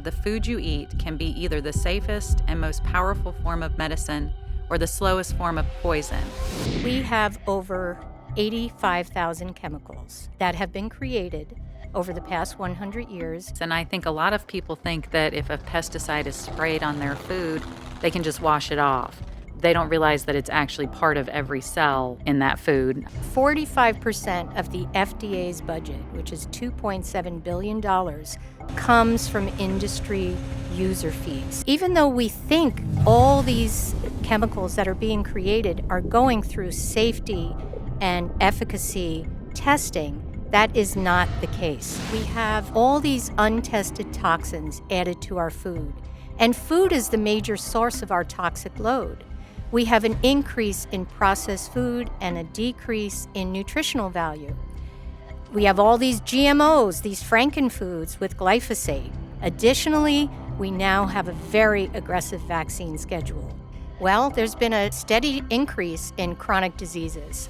The food you eat can be either the safest and most powerful form of medicine or the slowest form of poison. We have over 85,000 chemicals that have been created over the past 100 years. And I think a lot of people think that if a pesticide is sprayed on their food, they can just wash it off. They don't realize that it's actually part of every cell in that food. 45% of the FDA's budget, which is $2.7 billion, comes from industry user fees. Even though we think all these chemicals that are being created are going through safety and efficacy testing, that is not the case. We have all these untested toxins added to our food, and food is the major source of our toxic load. We have an increase in processed food and a decrease in nutritional value. We have all these GMOs, these frankenfoods with glyphosate. Additionally, we now have a very aggressive vaccine schedule. Well, there's been a steady increase in chronic diseases.